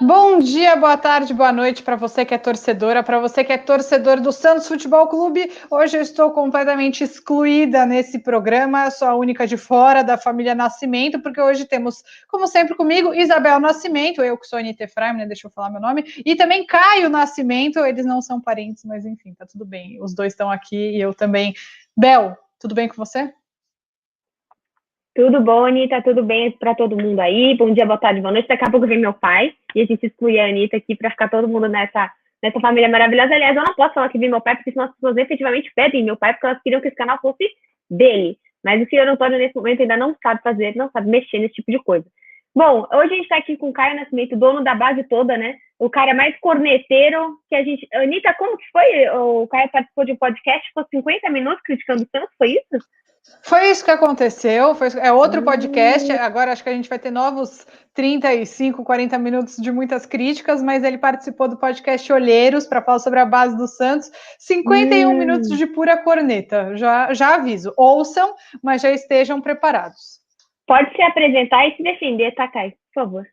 Bom dia, boa tarde, boa noite para você que é torcedora, para você que é torcedor do Santos Futebol Clube. Hoje eu estou completamente excluída nesse programa, sou a única de fora da família Nascimento, porque hoje temos, como sempre comigo, Isabel Nascimento, eu que sou a Anitta Efraim, né? Deixa eu falar meu nome, e também Caio Nascimento, eles não são parentes, mas enfim, tá tudo bem, os dois estão aqui e eu também. Bel, tudo bem com você? Tudo bom, Anitta? Tudo bem para todo mundo aí? Bom dia, boa tarde, boa noite. Daqui a pouco vem meu pai e a gente exclui a Anitta aqui para ficar todo mundo nessa família maravilhosa. Aliás, eu não posso falar que vem meu pai, porque senão as pessoas efetivamente pedem meu pai, porque elas queriam que esse canal fosse dele. Mas o senhor Antônio, nesse momento, ainda não sabe fazer, não sabe mexer nesse tipo de coisa. Bom, hoje a gente está aqui com o Caio Nascimento, dono da base toda, né? O cara mais corneteiro que a gente... Anitta, como que foi? O Caio participou de um podcast, ficou 50 minutos criticando o Santos, foi isso? Foi isso que aconteceu, é outro podcast, agora acho que a gente vai ter novos 35, 40 minutos de muitas críticas, mas ele participou do podcast Olheiros para falar sobre a base do Santos, 51 minutos de pura corneta, já aviso, ouçam, mas já estejam preparados. Pode se apresentar e se defender, tá, Caio? Por favor.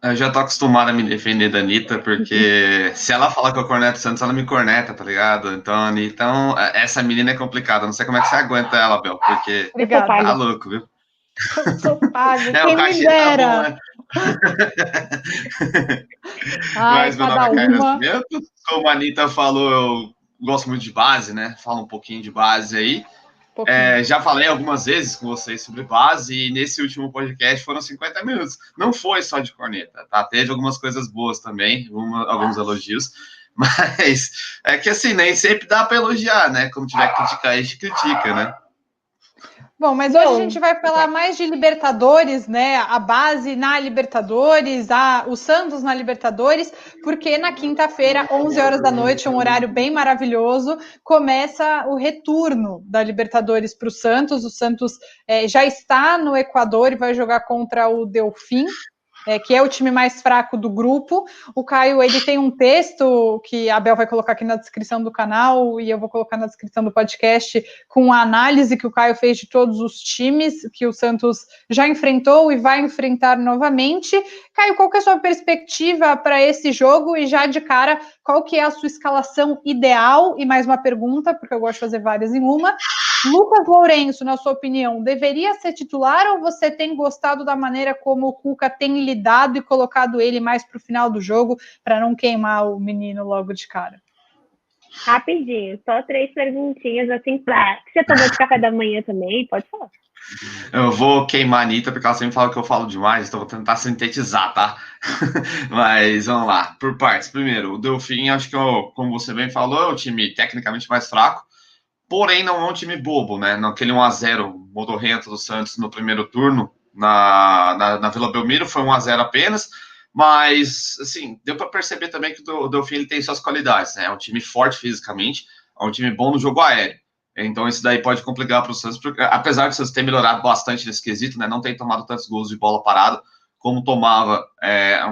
Eu já tô acostumado a me defender da Anitta, porque se ela falar que eu corneto o Santos, ela me corneta, tá ligado? Então, essa menina é complicada. Não sei como é que você aguenta ela, Bel, porque Obrigada. tá louco, viu? Eu sou paga, quem o me cachê dera. tá bom, né? Ai, Mas meu nome é Caio uma. Nascimento. Como a Anitta falou, eu gosto muito de base, né? Fala um pouquinho de base aí. Já falei algumas vezes com vocês sobre base e nesse último podcast foram 50 minutos. Não foi só de corneta, tá? Teve algumas coisas boas também, alguns elogios, mas é que assim, nem sempre dá para elogiar, né? Como tiver que criticar, a gente critica, né? Bom, mas hoje a gente vai falar mais de Libertadores, né? A base na Libertadores, o Santos na Libertadores, porque na quinta-feira, 11 horas da noite, um horário bem maravilhoso, começa o retorno da Libertadores para o Santos. O Santos já está no Equador e vai jogar contra o Delfim. Que é o time mais fraco do grupo. O Caio, ele tem um texto que a Bel vai colocar aqui na descrição do canal e eu vou colocar na descrição do podcast com a análise que o Caio fez de todos os times que o Santos já enfrentou e vai enfrentar novamente. Caio, qual que é a sua perspectiva para esse jogo? E já de cara, qual que é a sua escalação ideal? E mais uma pergunta, porque eu gosto de fazer várias em uma. Lucas Lourenço, na sua opinião, deveria ser titular ou você tem gostado da maneira como o Cuca tem lidado e colocado ele mais para o final do jogo para não queimar o menino logo de cara? Rapidinho, só 3 perguntinhas assim pra... Você tomou de café da manhã também? Pode falar. Eu vou queimar a Anitta, porque ela sempre fala que eu falo demais, então vou tentar sintetizar, tá? Mas vamos lá, por partes. Primeiro, o Delfim, acho que, como você bem falou, é o time tecnicamente mais fraco, porém não é um time bobo, né? Naquele 1x0 modorrento do Santos no primeiro turno, na Vila Belmiro, foi 1x0 apenas, mas, assim, deu para perceber também que o Delfim ele tem suas qualidades, né? É um time forte fisicamente, é um time bom no jogo aéreo. Então, isso daí pode complicar para o Santos, porque apesar de o Santos ter melhorado bastante nesse quesito, né? Não tem tomado tantos gols de bola parada como tomava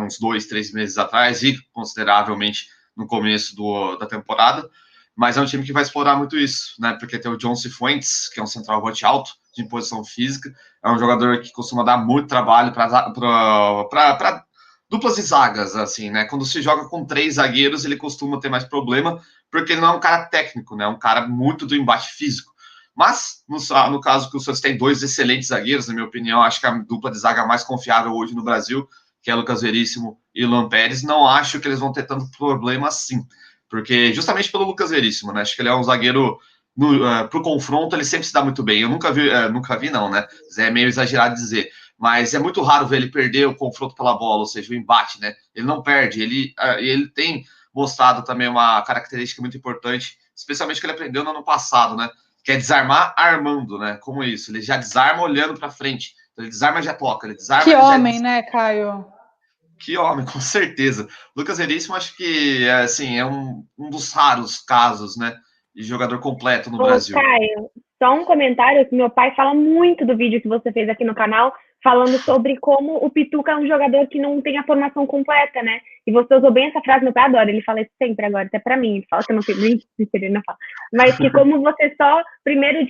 uns 2, 3 meses atrás e consideravelmente no começo da temporada. Mas é um time que vai explorar muito isso, né? Porque tem o John Cifuentes, que é um centroavante alto, de imposição física, é um jogador que costuma dar muito trabalho para duplas e zagas, assim, né? Quando se joga com 3 zagueiros, ele costuma ter mais problema, porque ele não é um cara técnico, né? É um cara muito do embate físico. Mas, no caso que o Santos tem 2 excelentes zagueiros, na minha opinião, acho que a dupla de zaga mais confiável hoje no Brasil, que é Lucas Veríssimo e Luan Pérez, não acho que eles vão ter tanto problema assim. Porque, justamente pelo Lucas Veríssimo, né? Acho que ele é um zagueiro pro confronto, ele sempre se dá muito bem. Eu nunca vi não, né? É meio exagerado dizer. Mas é muito raro ver ele perder o confronto pela bola, ou seja, o embate, né? Ele não perde, ele tem mostrado também uma característica muito importante, especialmente que ele aprendeu no ano passado, né? Que é desarmar armando, né? Como isso? Ele já desarma olhando para frente. Ele desarma já toca, ele desarma. Que homem, né, Caio? Que homem, com certeza. Lucas Veríssimo, acho que assim, é um dos raros casos, né? De jogador completo no Brasil. Caio, só um comentário que meu pai fala muito do vídeo que você fez aqui no canal, falando sobre como o Pituca é um jogador que não tem a formação completa, né? E você usou bem essa frase, meu pai adora, ele fala isso sempre agora, até pra mim, ele fala que eu não tenho nem ele não fala. Mas que como você só primeiro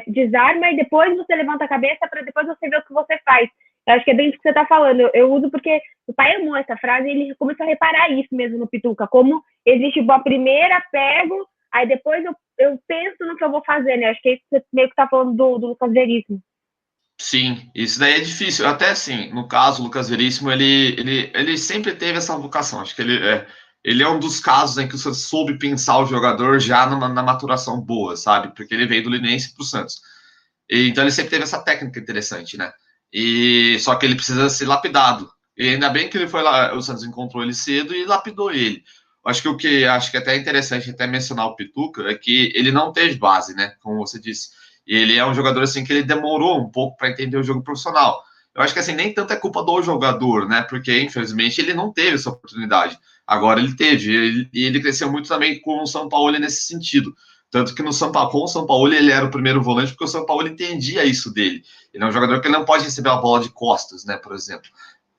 desarma e depois você levanta a cabeça para depois você ver o que você faz. Eu acho que é bem isso que você está falando. Eu uso porque o pai amou essa frase e ele começou a reparar isso mesmo no Pituca. Como existe a primeira, pego, aí depois eu penso no que eu vou fazer, né? Acho que é isso que você meio que está falando do Lucas Veríssimo. Sim, isso daí é difícil. Até assim, no caso, o Lucas Veríssimo, ele sempre teve essa vocação. Acho que ele é um dos casos em que você soube pensar o jogador já na maturação boa, sabe? Porque ele veio do Linense para o Santos. Então ele sempre teve essa técnica interessante, né? E só que ele precisa ser lapidado. E ainda bem que ele foi lá, o Santos encontrou ele cedo e lapidou ele. Acho que é até interessante até mencionar o Pituca é que ele não teve base, né? Como você disse. E ele é um jogador assim que ele demorou um pouco para entender o jogo profissional. Eu acho que assim nem tanto é culpa do jogador, né? Porque infelizmente ele não teve essa oportunidade. Agora ele teve e ele cresceu muito também com o São Paulo nesse sentido. Tanto que no São Paulo, com o São Paulo ele era o primeiro volante porque o São Paulo entendia isso dele. Ele é um jogador que ele não pode receber a bola de costas, né? Por exemplo.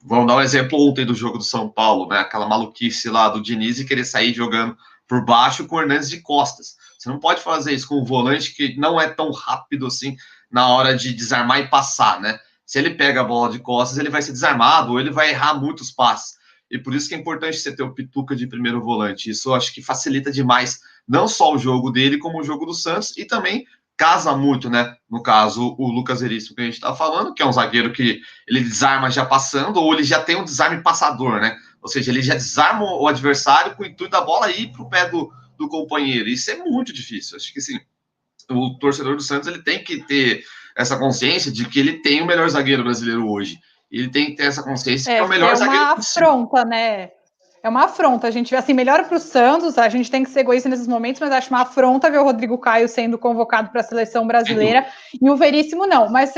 Vamos dar um exemplo ontem do jogo do São Paulo, né? Aquela maluquice lá do Diniz e querer sair jogando por baixo com o Hernandes de costas. Você não pode fazer isso com um volante que não é tão rápido assim na hora de desarmar e passar, né? Se ele pega a bola de costas, ele vai ser desarmado ou ele vai errar muitos passes. E por isso que é importante você ter o Pituca de primeiro volante. Isso eu acho que facilita demais não só o jogo dele, como o jogo do Santos e também casa muito, né? No caso, o Lucas Veríssimo que a gente está falando, que é um zagueiro que ele desarma já passando, ou ele já tem um desarme passador, né? Ou seja, ele já desarma o adversário com o intuito da bola ir para o pé do companheiro. Isso é muito difícil. Acho que assim, o torcedor do Santos ele tem que ter essa consciência de que ele tem o melhor zagueiro brasileiro hoje. Ele tem que ter essa consciência que é o melhor zagueiro possível. É uma afronta, né? É uma afronta. A gente vê assim, melhor para o Santos, a gente tem que ser egoísta nesses momentos, mas acho uma afronta ver o Rodrigo Caio sendo convocado para a seleção brasileira e o Veríssimo não. Mas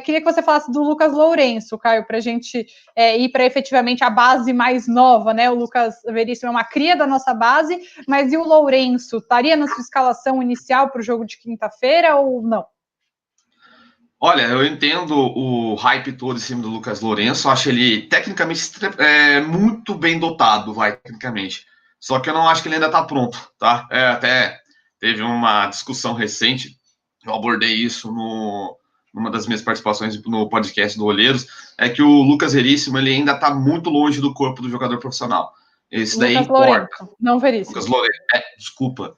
queria que você falasse do Lucas Lourenço, Caio, para a gente ir para efetivamente a base mais nova, né? O Lucas Veríssimo é uma cria da nossa base, mas e o Lourenço? Estaria na sua escalação inicial para o jogo de quinta-feira ou não? Olha, eu entendo o hype todo em cima do Lucas Lourenço, acho ele tecnicamente muito bem dotado, tecnicamente. Só que eu não acho que ele ainda está pronto, tá? Até teve uma discussão recente, eu abordei isso numa das minhas participações no podcast do Olheiros, é que o Lucas Veríssimo ele ainda está muito longe do corpo do jogador profissional. Isso daí importa. Lourenço, não Veríssimo. Lucas Lourenço, desculpa.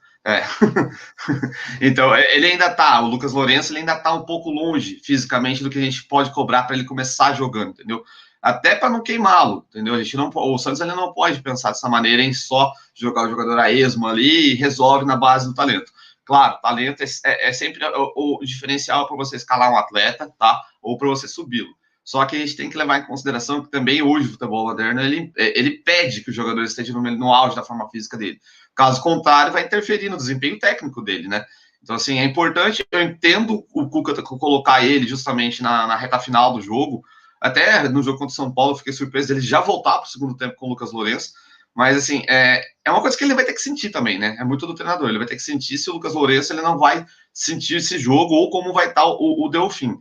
Então, ele ainda tá, o Lucas Lourenço, ele ainda tá um pouco longe fisicamente do que a gente pode cobrar para ele começar jogando, entendeu? Até para não queimá-lo, entendeu? O Santos ele não pode pensar dessa maneira em só jogar o jogador a esmo ali e resolve na base do talento. Claro, talento é sempre o diferencial para você escalar um atleta, tá? Ou para você subi-lo. Só que a gente tem que levar em consideração que também hoje o futebol moderno ele pede que o jogador esteja no auge da forma física dele. Caso contrário, vai interferir no desempenho técnico dele, né? Então, assim, é importante, eu entendo o Cuca colocar ele justamente na reta final do jogo. Até no jogo contra o São Paulo, eu fiquei surpreso dele já voltar para o segundo tempo com o Lucas Lourenço. Mas, assim, é uma coisa que ele vai ter que sentir também, né? É muito do treinador. Ele vai ter que sentir se o Lucas Lourenço ele não vai sentir esse jogo ou como vai estar o Delfim.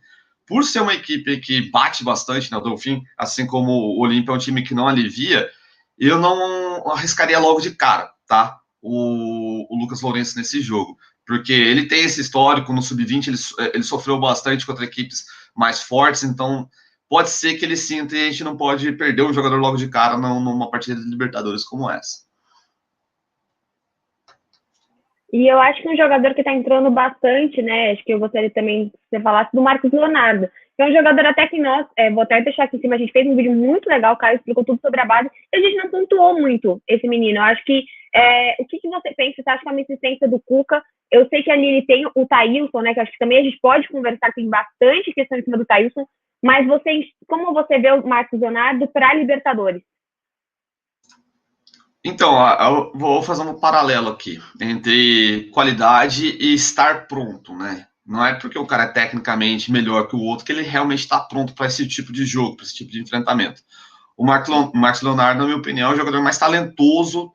Por ser uma equipe que bate bastante, né? O Delfim, assim como o Olímpia é um time que não alivia, eu não arriscaria logo de cara, tá? O Lucas Lourenço nesse jogo, porque ele tem esse histórico no sub-20, ele sofreu bastante contra equipes mais fortes, então pode ser que ele sinta e a gente não pode perder um jogador logo de cara numa partida de Libertadores como essa. E eu acho que um jogador que está entrando bastante, né? Acho que eu gostaria também que você falasse do Marcos Leonardo, que é um jogador até que nós, vou até deixar aqui em cima, a gente fez um vídeo muito legal, o Caio explicou tudo sobre a base, e a gente não pontuou muito esse menino. Eu acho que, o que você pensa? Você acha que é uma insistência do Cuca? Eu sei que ali ele tem o Thailson, né? Que acho que também a gente pode conversar, tem bastante questão em cima do Thailson, mas como você vê o Marcos Leonardo para a Libertadores? Então, eu vou fazer um paralelo aqui entre qualidade e estar pronto, né? Não é porque o cara é tecnicamente melhor que o outro que ele realmente está pronto para esse tipo de jogo, para esse tipo de enfrentamento. O Marcos Leonardo, na minha opinião, é o jogador mais talentoso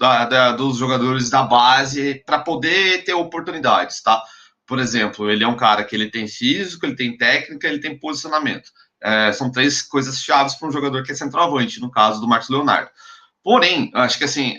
dos jogadores da base para poder ter oportunidades, tá? Por exemplo, ele é um cara que ele tem físico, ele tem técnica, ele tem posicionamento. São três coisas chaves para um jogador que é centroavante, no caso do Marcos Leonardo. Porém, acho que assim,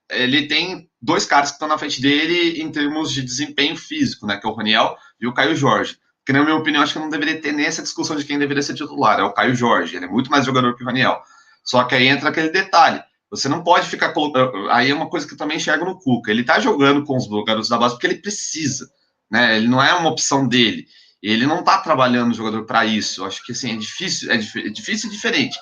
ele tem dois caras que estão na frente dele em termos de desempenho físico, né? Que é o Raniel e o Caio Jorge. que na minha opinião, acho que não deveria ter nem essa discussão de quem deveria ser titular, é o Caio Jorge, ele é muito mais jogador que o Raniel. Só que aí entra aquele detalhe, você não pode ficar colocando, aí é uma coisa que eu também enxergo no Cuca, ele tá jogando com os garotos da base porque ele precisa, né, ele não é uma opção dele, ele não tá trabalhando o jogador para isso, eu acho que assim, é difícil e diferente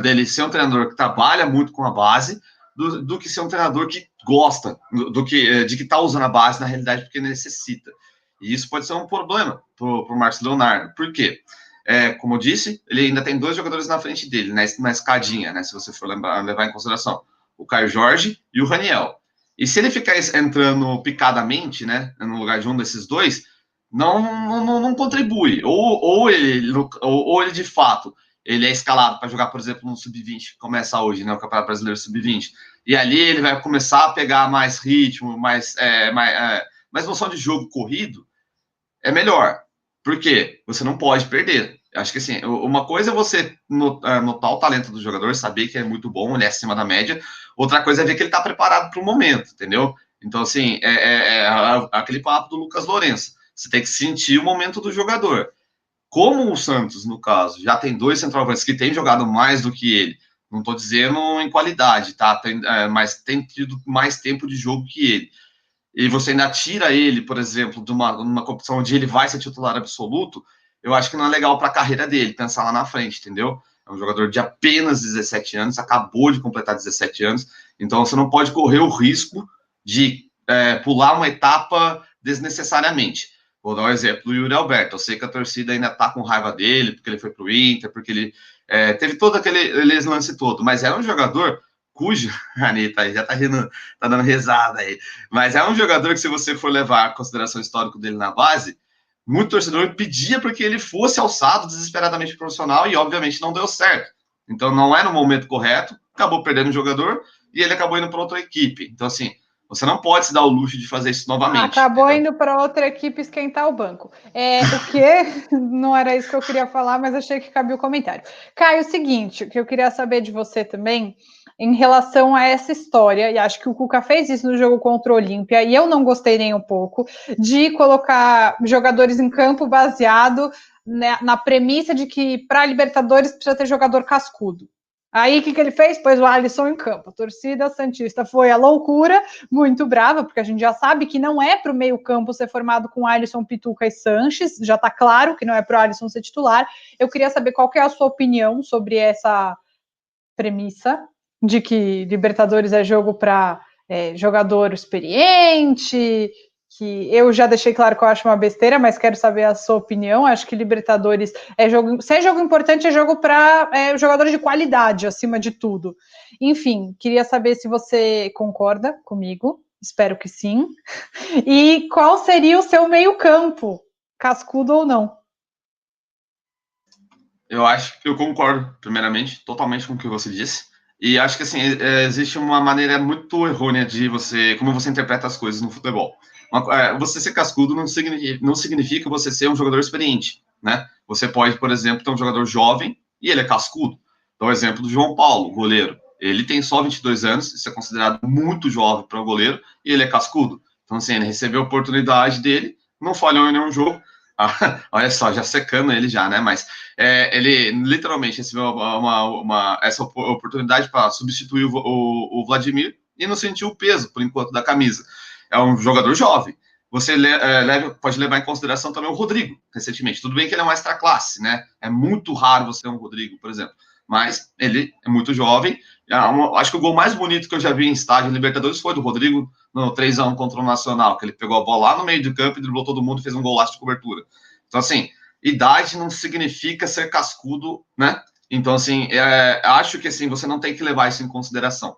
dele ser um treinador que trabalha muito com a base, do que ser um treinador que gosta, de que tá usando a base na realidade porque necessita. E isso pode ser um problema para o Marcos Leonardo. Por quê? Como eu disse, ele ainda tem 2 jogadores na frente dele, na escadinha, né? Se você for levar em consideração. O Caio Jorge e o Raniel. E se ele ficar entrando picadamente, né? No lugar de um desses 2, não contribui. Ou ele, de fato, ele é escalado para jogar, por exemplo, no Sub-20, que começa hoje, né? O Campeonato Brasileiro Sub-20. E ali ele vai começar a pegar mais ritmo, mais noção de jogo corrido, é melhor. Por quê? Você não pode perder. Acho que assim, uma coisa é você notar o talento do jogador, saber que é muito bom, ele é acima da média. Outra coisa é ver que ele está preparado para o momento, entendeu? Então, assim, aquele papo do Lucas Lourenço. Você tem que sentir o momento do jogador. Como o Santos, no caso, já tem 2 centroavantes que têm jogado mais do que ele, não estou dizendo em qualidade, tá? Mas tem tido mais tempo de jogo que ele, e você ainda tira ele, por exemplo, de uma competição onde ele vai ser titular absoluto, eu acho que não é legal para a carreira dele, pensar lá na frente, entendeu? É um jogador de apenas 17 anos, acabou de completar 17 anos, então você não pode correr o risco de pular uma etapa desnecessariamente. Vou dar um exemplo do Yuri Alberto. Eu sei que a torcida ainda está com raiva dele, porque ele foi para o Inter, porque ele teve todo aquele lance todo, mas era um jogador cujo, a Anitta já tá rindo, tá dando risada aí, mas é um jogador que, se você for levar a consideração histórica dele na base, muito torcedor pedia para que ele fosse alçado desesperadamente profissional e, obviamente, não deu certo. Então, não é no momento correto, acabou perdendo o jogador e ele acabou indo para outra equipe. Então, assim, você não pode se dar o luxo de fazer isso novamente. Acabou entendeu? Indo para outra equipe esquentar o banco. O quê? Não era isso que eu queria falar, mas achei que cabia o comentário. Caio, o seguinte, o que eu queria saber de você também, em relação a essa história, e acho que o Cuca fez isso no jogo contra o Olímpia, e eu não gostei nem um pouco, de colocar jogadores em campo baseado na premissa de que para Libertadores precisa ter jogador cascudo. Aí, o que ele fez? Pôs o Alisson em campo. A torcida santista foi a loucura, muito brava, porque a gente já sabe que não é para o meio-campo ser formado com Alisson, Pituca e Sanches, já está claro que não é para o Alisson ser titular. Eu queria saber qual que é a sua opinião sobre essa premissa de que Libertadores é jogo para jogador experiente, que eu já deixei claro que eu acho uma besteira, mas quero saber a sua opinião. Acho que Libertadores é jogo, se é jogo importante, é jogo para jogadores de qualidade, acima de tudo. Enfim, queria saber se você concorda comigo, espero que sim. E qual seria o seu meio-campo, cascudo ou não? Eu acho que eu concordo, primeiramente, totalmente com o que você disse. E acho que, assim, existe uma maneira muito errônea de como você interpreta as coisas no futebol. Você ser cascudo não significa você ser um jogador experiente, né? Você pode, por exemplo, ter um jogador jovem e ele é cascudo. Dá o exemplo do João Paulo, goleiro. Ele tem só 22 anos, isso é considerado muito jovem para um goleiro, e ele é cascudo. Então, assim, ele recebeu a oportunidade dele, não falhou em nenhum jogo. Olha só, já secando ele já, né? Mas ele literalmente recebeu essa oportunidade para substituir o Vladimir e não sentiu o peso, por enquanto, da camisa. É um jogador jovem. Você pode levar em consideração também o Rodrigo, recentemente. Tudo bem que ele é um extra classe, né? É muito raro você ter um Rodrigo, por exemplo. Mas ele é muito jovem. Acho que o gol mais bonito que eu já vi em estádio Libertadores foi do Rodrigo no 3-1 contra o Nacional, que ele pegou a bola lá no meio do campo e driblou todo mundo e fez um golaço de cobertura. Então, assim, idade não significa ser cascudo, né? Então, assim, acho que assim, você não tem que levar isso em consideração.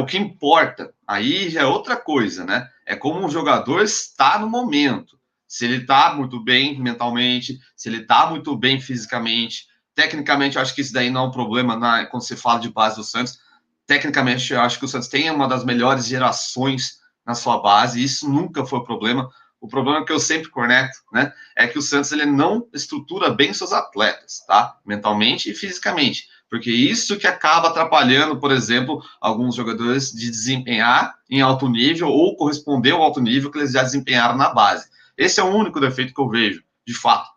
O que importa, aí já é outra coisa, né? É como o jogador está no momento. Se ele está muito bem mentalmente, se ele está muito bem fisicamente. Tecnicamente, eu acho que isso daí não é um problema quando se fala de base do Santos. Tecnicamente, eu acho que o Santos tem uma das melhores gerações na sua base, e isso nunca foi problema. O problema que eu sempre corneto, né, é que o Santos ele não estrutura bem seus atletas, tá? Mentalmente e fisicamente. Porque isso que acaba atrapalhando, por exemplo, alguns jogadores de desempenhar em alto nível ou corresponder ao alto nível que eles já desempenharam na base. Esse é o único defeito que eu vejo. de fato,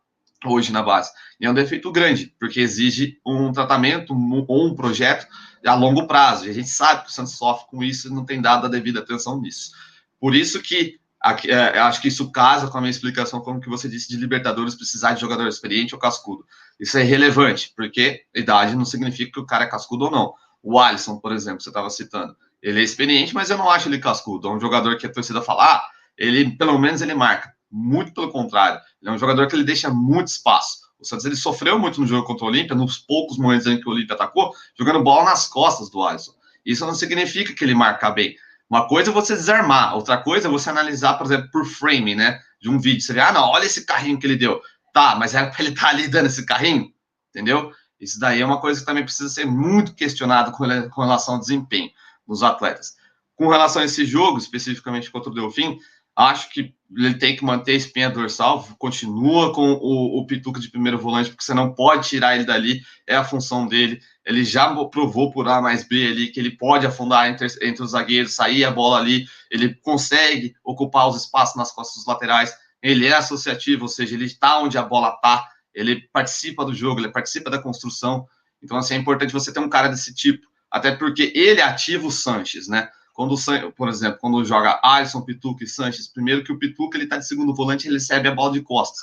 hoje na base. E é um defeito grande, porque exige um tratamento ou um projeto a longo prazo. E a gente sabe que o Santos sofre com isso e não tem dado a devida atenção nisso. Por isso que acho que isso casa com a minha explicação, como que você disse, de Libertadores precisar de jogador experiente ou cascudo. Isso é irrelevante, porque idade não significa que o cara é cascudo ou não. O Alisson, por exemplo, você estava citando, ele é experiente, mas eu não acho ele cascudo. É um jogador que a torcida fala, ele, pelo menos ele marca. Muito pelo contrário. Ele é um jogador que ele deixa muito espaço. O Santos ele sofreu muito no jogo contra o Olímpia, nos poucos momentos em que o Olímpia atacou, jogando bola nas costas do Alisson. Isso não significa que ele marca bem. Uma coisa é você desarmar, outra coisa é você analisar, por exemplo, por frame, né? De um vídeo. Você vê, não, olha esse carrinho que ele deu. Tá, mas era para ele estar ali dando esse carrinho? Entendeu? Isso daí é uma coisa que também precisa ser muito questionado com relação ao desempenho dos atletas. Com relação a esse jogo, especificamente contra o Delfim, acho que ele tem que manter a espinha dorsal, continua com o Pituca de primeiro volante, porque você não pode tirar ele dali, é a função dele. Ele já provou por A mais B ali que ele pode afundar entre os zagueiros, sair a bola ali, ele consegue ocupar os espaços nas costas dos laterais, ele é associativo, ou seja, ele está onde a bola está, ele participa do jogo, ele participa da construção. Então, assim, é importante você ter um cara desse tipo, até porque ele ativa o Sanches, né? Quando, por exemplo, quando joga Alisson, Pituca e Sanches, primeiro que o Pituca ele tá de segundo volante, ele recebe a bola de costas.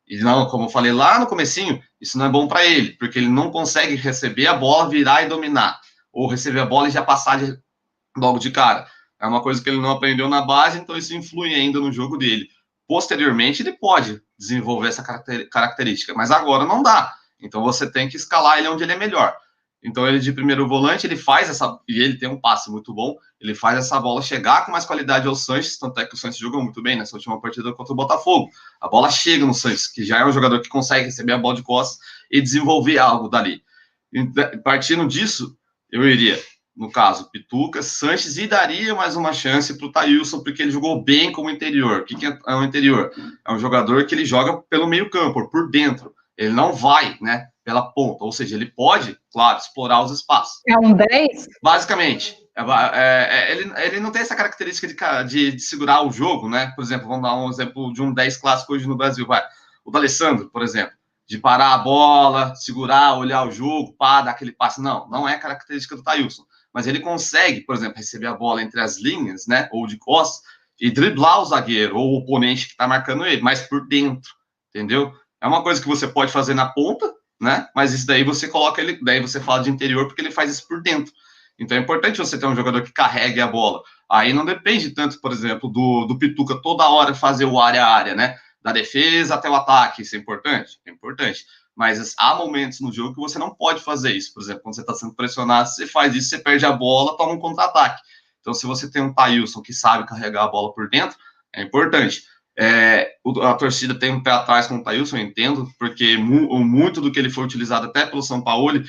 E não, como eu falei lá no comecinho, isso não é bom para ele, porque ele não consegue receber a bola, virar e dominar, ou receber a bola e já passar logo de cara. É uma coisa que ele não aprendeu na base, então isso influi ainda no jogo dele. Posteriormente, ele pode desenvolver essa característica, mas agora não dá. Então você tem que escalar ele onde ele é melhor. Então ele de primeiro volante, ele faz essa, e ele tem um passe muito bom, ele faz essa bola chegar com mais qualidade ao Sanches, tanto é que o Sanches jogou muito bem nessa última partida contra o Botafogo. A bola chega no Sanches, que já é um jogador que consegue receber a bola de costas e desenvolver algo dali. E, partindo disso, eu iria, no caso, Pituca, Sanches, e daria mais uma chance para o Thailson, porque ele jogou bem como interior. O que é o interior? É um jogador que ele joga pelo meio campo, por dentro. Ele não vai, né, pela ponta, ou seja, ele pode, claro, explorar os espaços. É um 10? Basicamente, ele não tem essa característica de segurar o jogo, né? Por exemplo, vamos dar um exemplo de um 10 clássico hoje no Brasil, vai. O D'Alessandro, por exemplo, de parar a bola, segurar, olhar o jogo, dar aquele passe. Não é característica do Thailson. Mas ele consegue, por exemplo, receber a bola entre as linhas, né? Ou de costas, e driblar o zagueiro ou o oponente que está marcando ele, mas por dentro, entendeu? É uma coisa que você pode fazer na ponta, né? Mas isso daí você coloca ele, daí você fala de interior porque ele faz isso por dentro. Então é importante você ter um jogador que carregue a bola. Aí não depende tanto, por exemplo, do Pituca toda hora fazer o área a área, né? Da defesa até o ataque. Isso é importante? É importante. Mas há momentos no jogo que você não pode fazer isso. Por exemplo, quando você está sendo pressionado, você faz isso, você perde a bola, toma um contra-ataque. Então, se você tem um Thailson que sabe carregar a bola por dentro, é importante. A torcida tem um pé atrás com o Thailson, eu entendo, porque muito do que ele foi utilizado até pelo São Paulo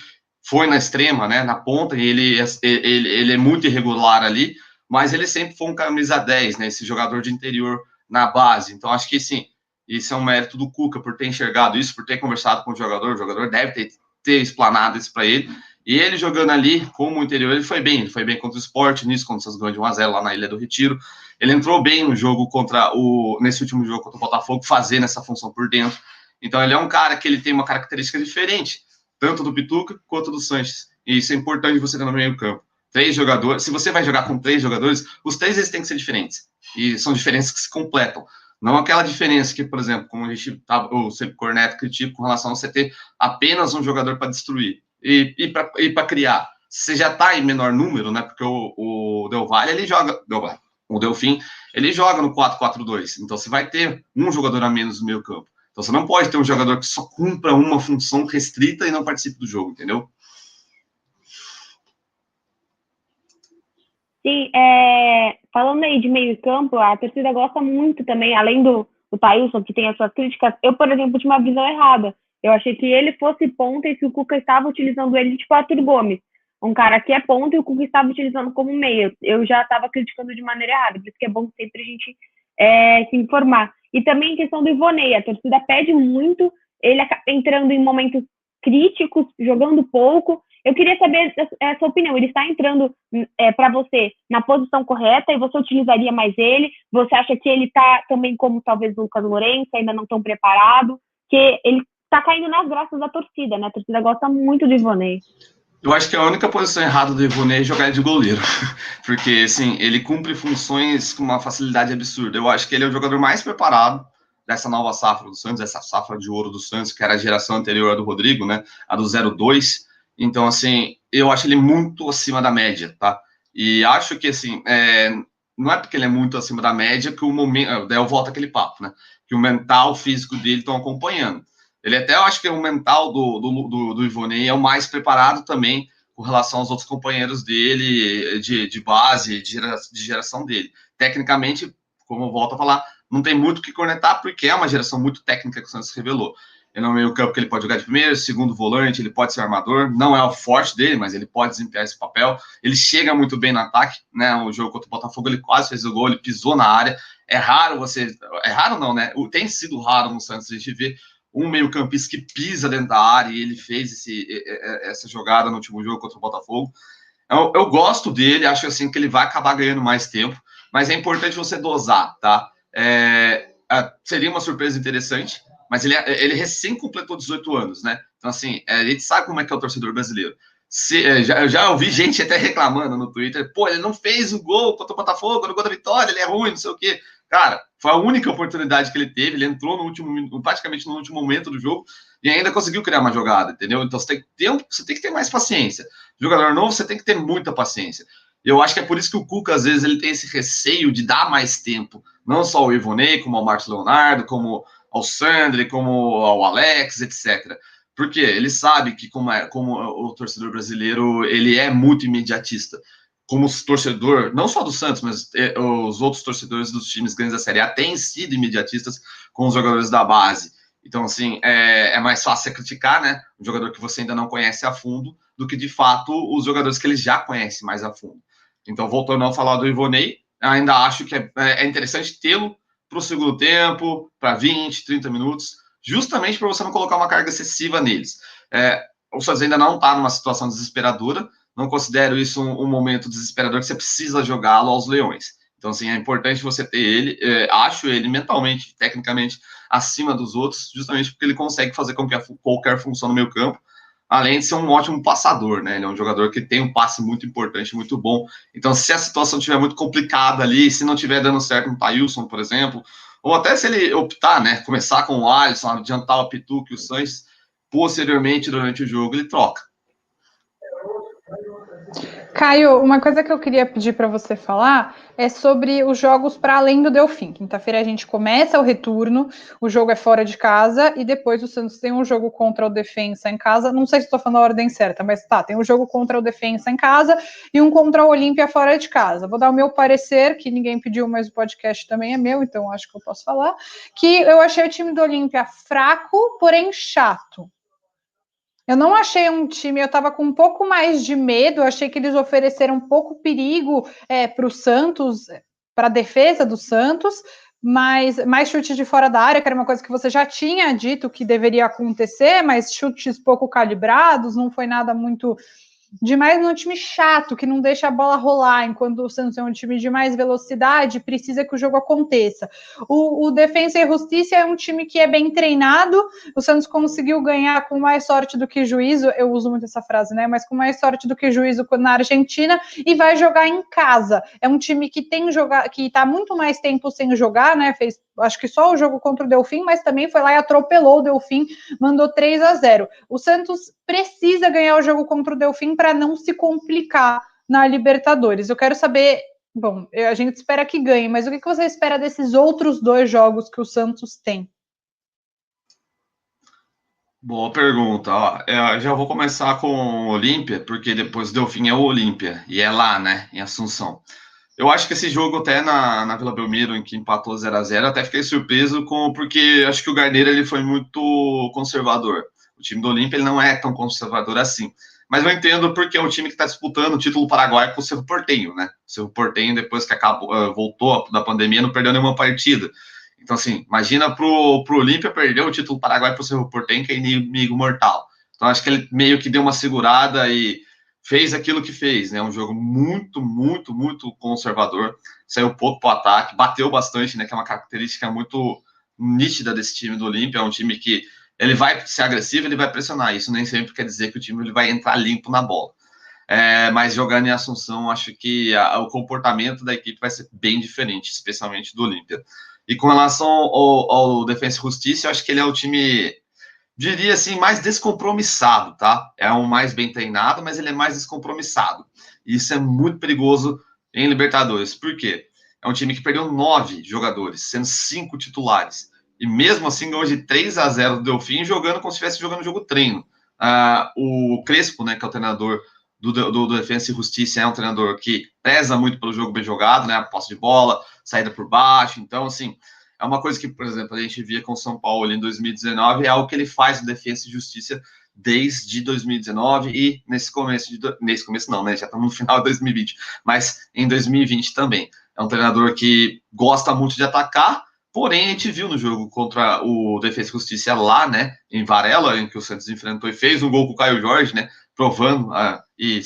foi na extrema, né, na ponta, e ele é muito irregular ali, mas ele sempre foi um camisa 10, né, esse jogador de interior na base. Então, acho que sim, isso é um mérito do Cuca, por ter enxergado isso, por ter conversado com o jogador deve ter explanado isso para ele, e ele jogando ali como interior, ele foi bem contra o Sport, nisso, quando vocês ganham de 1-0 lá na Ilha do Retiro. Ele entrou bem no jogo nesse último jogo contra o Botafogo, fazendo essa função por dentro. Então ele é um cara que ele tem uma característica diferente, tanto do Pituca quanto do Sanches. E isso é importante você ter no meio campo. 3 jogadores, se você vai jogar com 3 jogadores, os 3 eles têm que ser diferentes. E são diferenças que se completam. Não aquela diferença que, por exemplo, como a gente o Felipe Corneto critica com relação a você ter apenas um jogador para destruir e para criar. Você já está em menor número, né? Porque o Del Valle, ele joga. O Delfim, ele joga no 4-4-2. Então, você vai ter um jogador a menos no meio campo. Então, você não pode ter um jogador que só cumpra uma função restrita e não participe do jogo, entendeu? Sim, falando aí de meio campo, a torcida gosta muito também, além do Thailson, que tem as suas críticas, eu, por exemplo, tinha uma visão errada. Eu achei que ele fosse ponta e que o Cuca estava utilizando ele tipo Arthur Gomes, um cara que é ponta e o Cuca estava utilizando como meio. Eu já estava criticando de maneira errada, por isso que é bom sempre a gente se informar. E também em questão do Ivonei, a torcida pede muito, ele acaba entrando em momentos críticos, jogando pouco, Eu queria saber a sua opinião. Ele está entrando para você na posição correta e você utilizaria mais ele? Você acha que ele está também como talvez o Lucas Lourenço, ainda não tão preparado? Que ele está caindo nas graças da torcida, né? A torcida gosta muito do Ivonei. Eu acho que a única posição errada do Ivonei é jogar de goleiro, porque, assim, ele cumpre funções com uma facilidade absurda. Eu acho que ele é o jogador mais preparado dessa nova safra do Santos, essa safra de ouro do Santos, que era a geração anterior à do Rodrigo, né, a do 02. Então, assim, eu acho ele muito acima da média, tá? E acho que, assim, não é porque ele é muito acima da média que o momento... Daí eu volto àquele papo, né? Que o mental, o físico dele estão acompanhando. Ele até, eu acho que o mental do Ivonei é o mais preparado também com relação aos outros companheiros dele, de base, de geração dele. Tecnicamente, como eu volto a falar, não tem muito o que cornetar, porque é uma geração muito técnica que o Santos revelou. Ele é um meio campo que ele pode jogar de primeiro, segundo volante, ele pode ser armador, não é o forte dele, mas ele pode desempenhar esse papel. Ele chega muito bem no ataque, né? O jogo contra o Botafogo, ele quase fez o gol, ele pisou na área. É raro você... É raro não, né? Tem sido raro no Santos a gente ver um meio-campista que pisa dentro da área, e ele fez essa jogada no último jogo contra o Botafogo. Eu gosto dele, acho assim que ele vai acabar ganhando mais tempo, mas é importante você dosar, tá? Seria uma surpresa interessante, mas ele recém completou 18 anos, né? Então, assim, a gente sabe como é que é o torcedor brasileiro. Eu já ouvi gente até reclamando no Twitter, pô, ele não fez o gol contra o Botafogo, no gol da vitória, ele é ruim, não sei o quê. Cara, foi a única oportunidade que ele teve, ele entrou praticamente no último momento do jogo e ainda conseguiu criar uma jogada, entendeu? Então você tem que ter mais paciência. Jogador novo, você tem que ter muita paciência. Eu acho que é por isso que o Cuca, às vezes, ele tem esse receio de dar mais tempo, não só ao Ivonei, como ao Marcos Leonardo, como ao Sandri, como ao Alex, etc. Porque ele sabe que, como o torcedor brasileiro, ele é muito imediatista. Como torcedor, não só do Santos, mas os outros torcedores dos times grandes da Série A têm sido imediatistas com os jogadores da base. Então, assim, é mais fácil você criticar, né? Um jogador que você ainda não conhece a fundo, do que, de fato, os jogadores que ele já conhece mais a fundo. Então, voltando a falar do Ivonei, ainda acho que é interessante tê-lo para o segundo tempo, para 20, 30 minutos, justamente para você não colocar uma carga excessiva neles. O Santos ainda não está numa situação desesperadora, não considero isso um momento desesperador que você precisa jogá-lo aos leões. Então, assim, é importante você ter ele, acho ele mentalmente, tecnicamente, acima dos outros, justamente porque ele consegue fazer qualquer função no meio campo, além de ser um ótimo passador, né? Ele é um jogador que tem um passe muito importante, muito bom. Então, se a situação estiver muito complicada ali, se não estiver dando certo no Thailson, por exemplo, ou até se ele optar, né, começar com o Alisson, adiantar o Pituca e o Sainz, posteriormente, durante o jogo, ele troca. Caio, uma coisa que eu queria pedir para você falar é sobre os jogos para além do Delfim. Quinta-feira a gente começa o retorno, o jogo é fora de casa e depois o Santos tem um jogo contra o Defensa em casa. Não sei se estou falando a ordem certa, mas tá, tem um jogo contra o Defensa em casa e um contra o Olímpia fora de casa. Vou dar o meu parecer, que ninguém pediu, mas o podcast também é meu, então acho que eu posso falar, que eu achei o time do Olímpia fraco, porém chato. Eu não achei um time, eu estava com um pouco mais de medo, eu achei que eles ofereceram um pouco perigo para o Santos, para a defesa do Santos, mas mais chute de fora da área, que era uma coisa que você já tinha dito que deveria acontecer, mas chutes pouco calibrados, não foi nada muito demais num time chato, que não deixa a bola rolar, enquanto o Santos é um time de mais velocidade, precisa que o jogo aconteça. O Defensa e Justiça é um time que é bem treinado, o Santos conseguiu ganhar com mais sorte do que juízo, eu uso muito essa frase, né, mas com mais sorte do que juízo na Argentina, e vai jogar em casa. É um time que que está muito mais tempo sem jogar, né, fez acho que só o jogo contra o Delfim, mas também foi lá e atropelou o Delfim, mandou 3-0. O Santos precisa ganhar o jogo contra o Delfim para não se complicar na Libertadores. Eu quero saber, bom, a gente espera que ganhe, mas o que você espera desses outros dois jogos que o Santos tem? Boa pergunta. Ó, eu já vou começar com o Olímpia, porque depois o Delfim é o Olímpia, e é lá, né, em Assunção. Eu acho que esse jogo até na Vila Belmiro, em que empatou 0-0, até fiquei surpreso porque acho que o Garneiro ele foi muito conservador. O time do Olímpia ele não é tão conservador assim. Mas eu entendo porque é um time que está disputando o título paraguaio com o Cerro Porteño, né? O Cerro Porteño, depois que voltou da pandemia, não perdeu nenhuma partida. Então, assim, imagina pro Olímpia perder o título paraguaio pro Cerro Porteño, que é inimigo mortal. Então, acho que ele meio que deu uma segurada e fez aquilo que fez, né? Um jogo muito, muito, muito conservador. Saiu pouco para o ataque, bateu bastante, né? Que é uma característica muito nítida desse time do Olímpia. É um time que ele vai ser agressivo, ele vai pressionar. Isso nem sempre quer dizer que o time ele vai entrar limpo na bola. Mas jogando em Assunção, acho que o comportamento da equipe vai ser bem diferente, especialmente do Olímpia. E com relação ao Defensa e Justiça, eu acho que ele é o time, diria assim, mais descompromissado, tá? É um mais bem treinado, mas ele é mais descompromissado. E isso é muito perigoso em Libertadores. Por quê? É um time que perdeu 9 jogadores, sendo 5 titulares. E mesmo assim ganhou de 3-0 do Delfim, jogando como se estivesse jogando jogo treino. O Crespo, né, que é o treinador do Defensa e Justiça, é um treinador que preza muito pelo jogo bem jogado, né? A posse de bola, saída por baixo. Então, assim, é uma coisa que, por exemplo, a gente via com o São Paulo em 2019, é algo que ele faz no Defensa e Justiça desde 2019 e nesse começo não, né? Já estamos no final de 2020, mas em 2020 também. É um treinador que gosta muito de atacar, porém a gente viu no jogo contra o Defensa e Justiça lá, né, em Varela, em que o Santos enfrentou e fez um gol com o Caio Jorge, né, provando e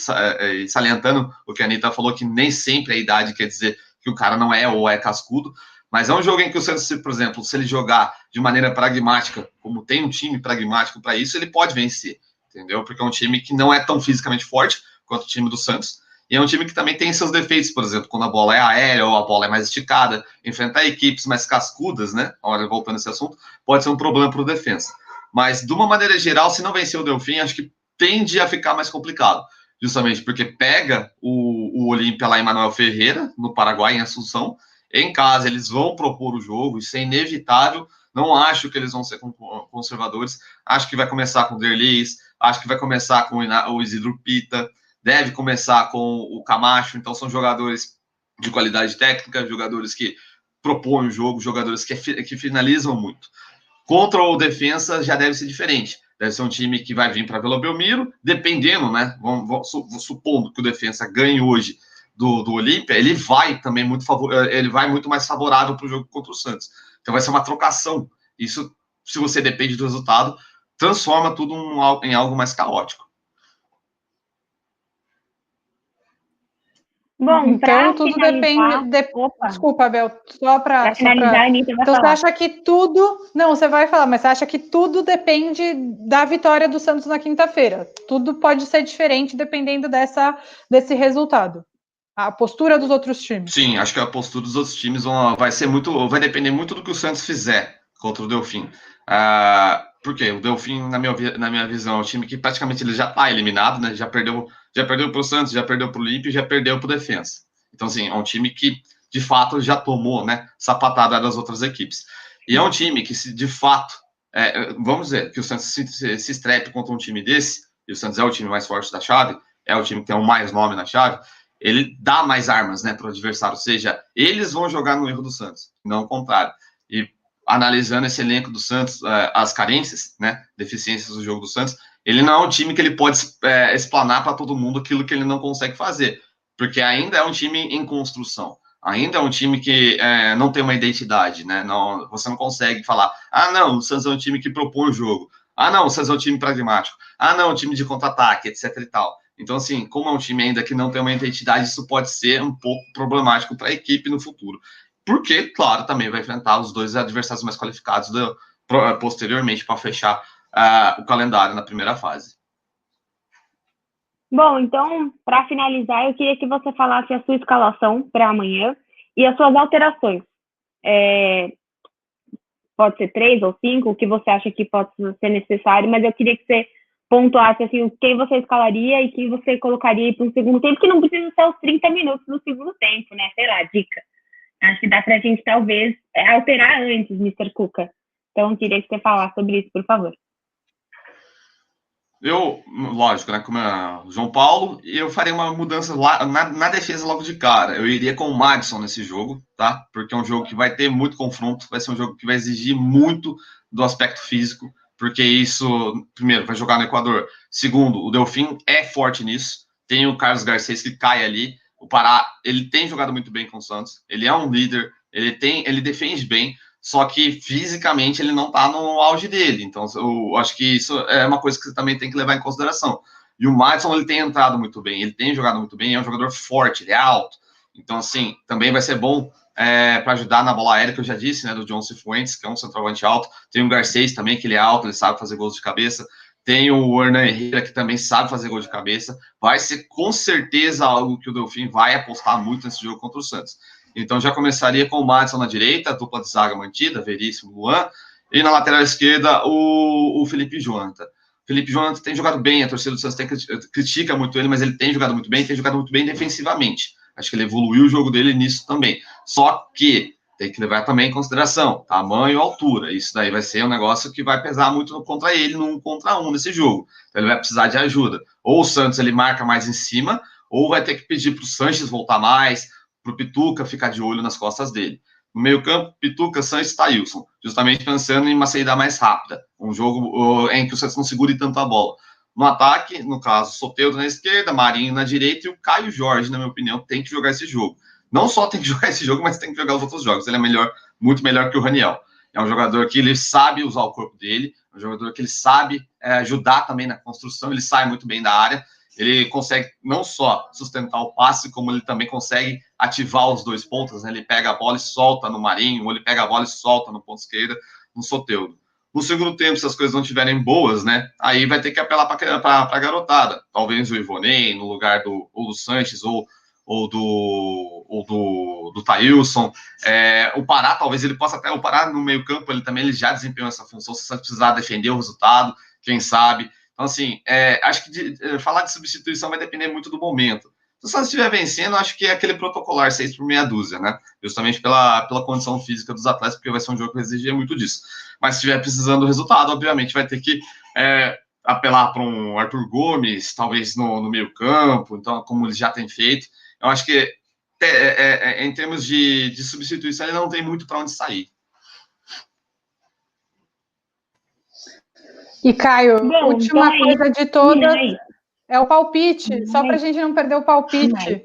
salientando o que a Anitta falou, que nem sempre a idade quer dizer que o cara não é ou é cascudo, mas é um jogo em que o Santos, por exemplo, se ele jogar de maneira pragmática, como tem um time pragmático para isso, ele pode vencer, entendeu? Porque é um time que não é tão fisicamente forte quanto o time do Santos, e é um time que também tem seus defeitos, por exemplo, quando a bola é aérea ou a bola é mais esticada, enfrentar equipes mais cascudas, né? Olha, voltando a esse assunto, pode ser um problema para o defensa. Mas, de uma maneira geral, se não vencer o Delfim, acho que tende a ficar mais complicado, justamente porque pega o Olímpia lá em Manuel Ferreira, no Paraguai, em Assunção. Em casa, eles vão propor o jogo, isso é inevitável. Não acho que eles vão ser conservadores. Acho que vai começar com o Derlis, acho que vai começar com o Isidro Pita, deve começar com o Camacho. Então, são jogadores de qualidade técnica, jogadores que propõem o jogo, jogadores que finalizam muito. Contra o Defensa já deve ser diferente. Deve ser um time que vai vir para Vila Belmiro, dependendo, né? Supondo que o Defensa ganhe hoje do Olímpia, ele vai também ele vai muito mais favorável para o jogo contra o Santos. Então vai ser uma trocação. Isso, se você depende do resultado, transforma tudo em algo mais caótico. Bom, então tudo finalizar... depende. Desculpa, Bel, só para finalizar, a Anitta vai então falar. você acha que tudo. Não, você vai falar, mas você acha que tudo depende da vitória do Santos na quinta-feira? Tudo pode ser diferente dependendo desse resultado. A postura dos outros times. Sim, acho que a postura dos outros times vai depender muito do que o Santos fizer contra o Delfim. Porque o Delfim, na minha visão, é um time que praticamente ele já está eliminado, né? Já perdeu para o Santos, já perdeu para o Olímpia e já perdeu para o Defensa. Então, assim, é um time que, de fato, já tomou, né, sapatada das outras equipes. E é um time que, se de fato, vamos dizer, que o Santos se estrepe contra um time desse, e o Santos é o time mais forte da chave, é o time que tem o mais nome na chave, ele dá mais armas, né, para o adversário, ou seja, eles vão jogar no erro do Santos, não o contrário. E analisando esse elenco do Santos, as carências, né, deficiências do jogo do Santos, ele não é um time que ele pode explanar para todo mundo aquilo que ele não consegue fazer, porque ainda é um time em construção, ainda é um time que não tem uma identidade, né, não, você não consegue falar, não, o Santos é um time que propõe o jogo, não, o Santos é um time pragmático, não, um time de contra-ataque, etc e tal. Então, assim, como é um time ainda que não tem uma identidade, isso pode ser um pouco problemático para a equipe no futuro. Porque, claro, também vai enfrentar os dois adversários mais qualificados posteriormente para fechar o calendário na primeira fase. Bom, então, para finalizar, eu queria que você falasse a sua escalação para amanhã e as suas alterações. Pode ser 3 ou 5, o que você acha que pode ser necessário, mas eu queria que você pontuasse assim, quem você escalaria e quem você colocaria para o segundo tempo, que não precisa ser os 30 minutos do segundo tempo, né? Sei lá, dica. Acho que dá para a gente, talvez, alterar antes, Mr. Cuca. Então, eu queria que você falasse sobre isso, por favor. Lógico, né, como é o João Paulo, eu faria uma mudança lá na defesa logo de cara. Eu iria com o Madison nesse jogo, tá? Porque é um jogo que vai ter muito confronto, vai ser um jogo que vai exigir muito do aspecto físico, porque isso, primeiro, vai jogar no Equador. Segundo, o Delfim é forte nisso. Tem o Carlos Garcês que cai ali. O Pará, ele tem jogado muito bem com o Santos. Ele é um líder, ele defende bem. só que fisicamente ele não tá no auge dele. Então, eu acho que isso é uma coisa que você também tem que levar em consideração. E o Madison, ele tem entrado muito bem, ele tem jogado muito bem, é um jogador forte, ele é alto. Então, assim, também vai ser bom para ajudar na bola aérea, que eu já disse, né, do John Cifuentes, que é um centroavante alto. Tem o Garcês também, que ele é alto, ele sabe fazer gols de cabeça. Tem o Hernan Herrera, que também sabe fazer gol de cabeça. Vai ser, com certeza, algo que o Delfim vai apostar muito nesse jogo contra o Santos. Então, já começaria com o Madison na direita, a dupla de zaga mantida, Veríssimo, Luan. E na lateral esquerda, o Felipe Jonathan. Felipe Jonathan tem jogado bem, a torcida do Santos critica muito ele, mas ele tem jogado muito bem defensivamente. Acho que ele evoluiu o jogo dele nisso também. Só que tem que levar também em consideração tamanho e altura. Isso daí vai ser um negócio que vai pesar muito contra ele, no 1 contra 1 nesse jogo. Então ele vai precisar de ajuda. Ou o Santos ele marca mais em cima, ou vai ter que pedir para o Sanches voltar mais, para o Pituca ficar de olho nas costas dele. No meio campo, Pituca, Sanches e Thailson, justamente pensando em uma saída mais rápida, um jogo em que o Santos não segure tanto a bola. No ataque, no caso, Soteldo na esquerda, Marinho na direita e o Caio Jorge, na minha opinião, tem que jogar esse jogo. Não só tem que jogar esse jogo, mas tem que jogar os outros jogos. Ele é melhor, muito melhor que o Raniel. É um jogador que ele sabe usar o corpo dele, é um jogador que ele sabe ajudar também na construção, ele sai muito bem da área, ele consegue não só sustentar o passe, como ele também consegue ativar os dois pontos, né? Ele pega a bola e solta no Marinho, ou ele pega a bola e solta no ponto esquerda, no Soteldo. No segundo tempo, se as coisas não estiverem boas, né? Aí vai ter que apelar para a garotada. Talvez o Ivonei, no lugar do Sanches, ou do Thailson. O Pará, talvez ele possa até... O Pará no meio campo, ele já desempenhou essa função, se você precisar defender o resultado, quem sabe. Então, assim, acho que falar de substituição vai depender muito do momento. Se o Santos estiver vencendo, acho que é aquele protocolar 6 por meia dúzia, né? Justamente pela condição física dos atletas, porque vai ser um jogo que vai exigir muito disso. Mas se estiver precisando do resultado, obviamente vai ter que apelar para um Arthur Gomes, talvez no meio campo, então, como ele já tem feito. Eu acho que, em termos de substituição, ele não tem muito para onde sair. E, Caio, última coisa de todas é o palpite, só para a gente não perder o palpite.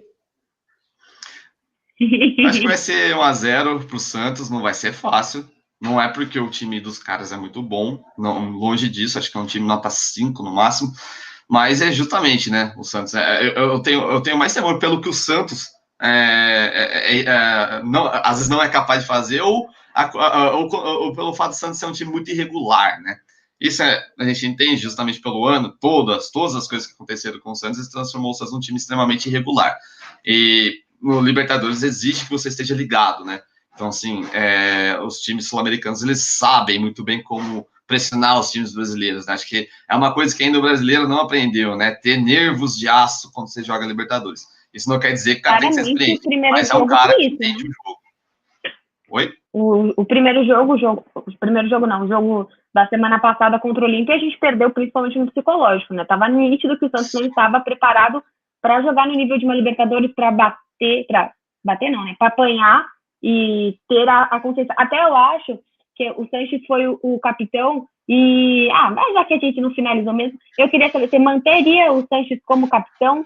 Acho que vai ser 1-0 para o Santos, não vai ser fácil. Não é porque o time dos caras é muito bom, não, longe disso, acho que é um time nota 5 no máximo, mas é justamente, né, o Santos. Eu tenho mais temor pelo que o Santos não, às vezes não é capaz de fazer, ou pelo fato do Santos ser um time muito irregular, né? Isso a gente entende justamente pelo ano, todas as coisas que aconteceram com o Santos, isso transformou o Santos num time extremamente irregular. E no Libertadores exige que você esteja ligado, né? Então, assim, os times sul-americanos, eles sabem muito bem como pressionar os times brasileiros, né? Acho que é uma coisa que ainda o brasileiro não aprendeu, né? Ter nervos de aço quando você joga Libertadores. Isso não quer dizer que o cara tem que ser experiente, mas é um cara que entende o jogo. Oi? O primeiro jogo não, o jogo da semana passada contra o Olímpia, a gente perdeu principalmente no psicológico, né? Tava nítido que o Santos não estava preparado para jogar no nível de uma Libertadores, para bater não, né? Para apanhar e ter a consciência. Até eu acho que o Sanches foi o capitão e... mas já que a gente não finalizou mesmo, eu queria saber, você manteria o Sanches como capitão?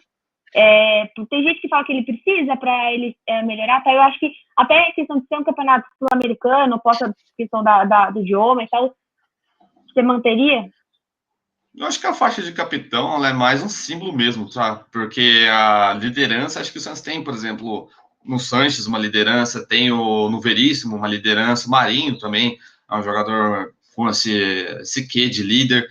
Tem gente que fala que ele precisa para ele melhorar, tá? Eu acho que até a questão de ser um campeonato sul-americano, possa questão do idioma e tal, você manteria? Eu acho que a faixa de capitão ela é mais um símbolo mesmo, tá? Porque a liderança, acho que o Santos tem, por exemplo, no Sanches uma liderança, tem no Veríssimo uma liderança, o Marinho também é um jogador com esse quê de líder.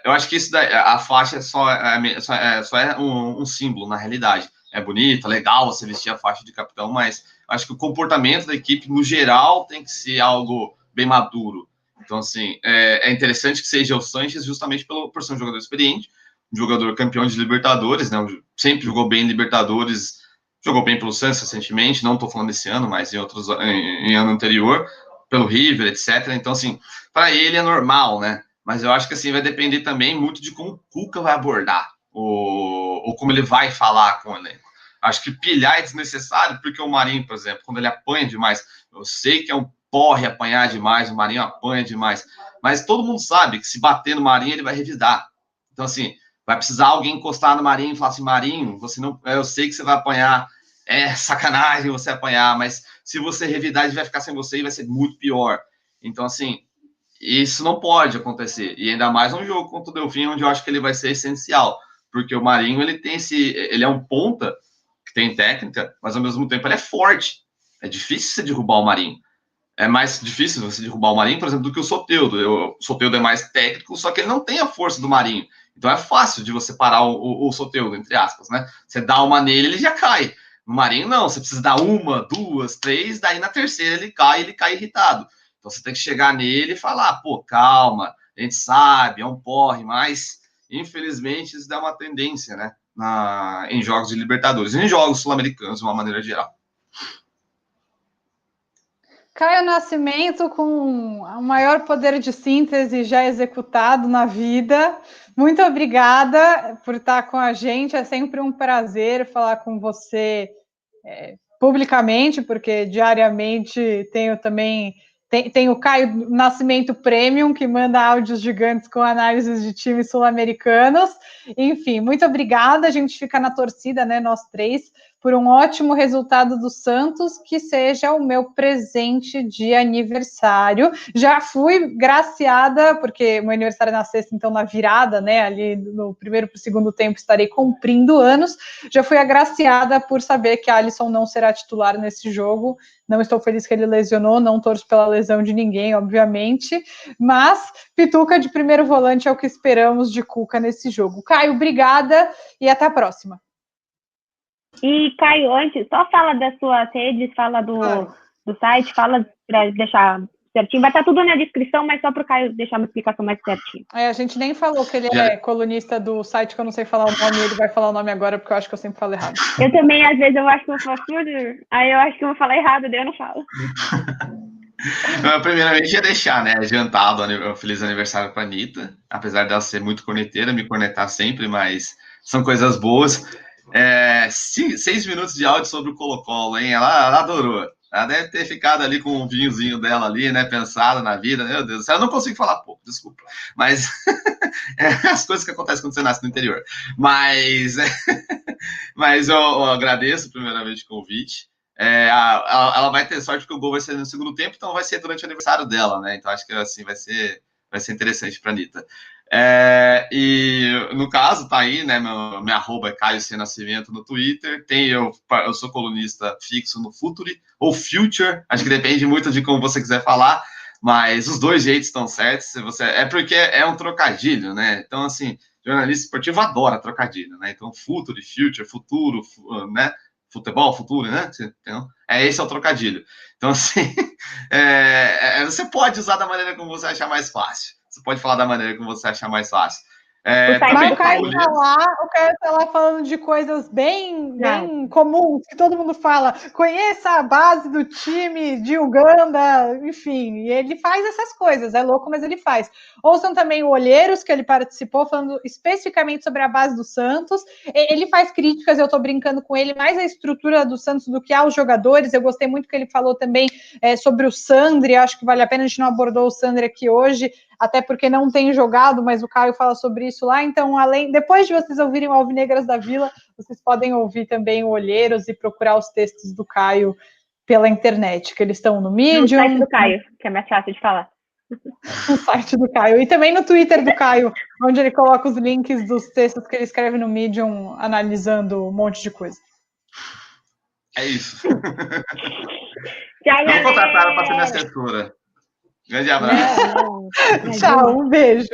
Eu acho que isso daí, a faixa só é um símbolo, na realidade. É bonita, legal você vestir a faixa de capitão, mas acho que o comportamento da equipe, no geral, tem que ser algo bem maduro. Então, assim, é interessante que seja o Sanches justamente por ser um jogador experiente, um jogador campeão de Libertadores, né? Sempre jogou bem em Libertadores, jogou bem pelo Santos recentemente, não estou falando desse ano, mas em ano anterior, pelo River, etc. Então, assim, para ele é normal, né? Mas eu acho que assim vai depender também muito de como o Cuca vai abordar, ou como ele vai falar com o elenco. Acho que pilhar é desnecessário, porque o Marinho, por exemplo, quando ele apanha demais, eu sei que é um porre apanhar demais, o Marinho apanha demais, mas todo mundo sabe que se bater no Marinho, ele vai revidar. Então, assim, vai precisar alguém encostar no Marinho e falar assim, Marinho, você não, eu sei que você vai apanhar, é sacanagem você apanhar, mas se você revidar, ele vai ficar sem você e vai ser muito pior. Então, assim, isso não pode acontecer. E ainda mais um jogo contra o Delfim, onde eu acho que ele vai ser essencial. Porque o Marinho, ele é um ponta que tem técnica, mas ao mesmo tempo ele é forte. É difícil você derrubar o Marinho. É mais difícil você derrubar o Marinho, por exemplo, do que o Soteldo. O Soteldo é mais técnico, só que ele não tem a força do Marinho. Então é fácil de você parar o Soteldo, entre aspas, né? Você dá uma nele, ele já cai. No Marinho, não. Você precisa dar uma, duas, três, daí na terceira ele cai irritado. Então você tem que chegar nele e falar, pô, calma, a gente sabe, é um porre, mas infelizmente isso dá uma tendência, né? Em jogos de Libertadores, em jogos sul-americanos, de uma maneira geral. Caio Nascimento com o maior poder de síntese já executado na vida. Muito obrigada por estar com a gente. É sempre um prazer falar com você publicamente, porque diariamente tenho também... Tem o Caio Nascimento Premium, que manda áudios gigantes com análises de times sul-americanos. Enfim, muito obrigada. A gente fica na torcida, né, nós três, por um ótimo resultado do Santos, que seja o meu presente de aniversário. Já fui graciada, porque meu aniversário é na sexta, então na virada, né, ali no primeiro para o segundo tempo, estarei cumprindo anos. Já fui agraciada por saber que Alisson não será titular nesse jogo. Não estou feliz que ele lesionou, não torço pela lesão de ninguém, obviamente, mas pituca de primeiro volante é o que esperamos de Cuca nesse jogo. Caio, obrigada e até a próxima. E, Caio, antes, só fala das suas redes, fala do site, fala para deixar certinho. Vai estar tudo na descrição, mas só para o Caio deixar uma explicação mais certinha. A gente nem falou que ele é colunista do site, que eu não sei falar o nome, ele vai falar o nome agora, porque eu acho que eu sempre falo errado. Eu também, às vezes, eu acho que eu falo aí eu acho que eu vou falar errado, daí eu não falo. Primeiramente, ia deixar, né, adiantado um feliz aniversário para a Anitta, apesar dela ser muito corneteira, me cornetar sempre, mas são coisas boas. 6 minutos de áudio sobre o Colo-Colo, hein? Ela adorou. Ela deve ter ficado ali com um vinhozinho dela ali, né? Pensada na vida. Meu Deus do céu, eu não consigo falar pouco, desculpa. Mas as coisas que acontecem quando você nasce no interior. Mas eu agradeço primeiramente o convite. Ela vai ter sorte porque o gol vai ser no segundo tempo, então vai ser durante o aniversário dela, né? Então acho que assim vai ser interessante para a Anitta. E no caso, tá aí, né? Minha arroba é Caio C. Nascimento no Twitter. Eu sou colunista fixo no Futuri ou Future, acho que depende muito de como você quiser falar, mas os dois jeitos estão certos. Porque é um trocadilho, né? Então, assim, jornalista esportivo adora trocadilho, né? Então, Futuri, Future, futuro, né? Futebol, futuro, né? Então, esse é o trocadilho. Então, assim, você pode usar da maneira como você achar mais fácil. Você pode falar da maneira como você achar mais fácil. Mas o Caio tá lá falando de coisas bem comuns, que todo mundo fala. Conheça a base do time de Uganda, enfim. E ele faz essas coisas, é louco, mas ele faz. Ouçam também o Olheiros, que ele participou, falando especificamente sobre a base do Santos. Ele faz críticas, eu tô brincando com ele, mais a estrutura do Santos do que aos jogadores. Eu gostei muito que ele falou também sobre o Sandri, acho que vale a pena, a gente não abordou o Sandri aqui hoje, até porque não tem jogado, mas o Caio fala sobre isso lá. Então, depois de vocês ouvirem o Alvinegras da Vila, vocês podem ouvir também o Olheiros e procurar os textos do Caio pela internet, que eles estão no Medium. No site do Caio, que é mais fácil de falar. No site do Caio. E também no Twitter do Caio, onde ele coloca os links dos textos que ele escreve no Medium, analisando um monte de coisa. É isso. Tchau, não contrataram para ser minha assessora. Grande abraço. Tchau, um beijo.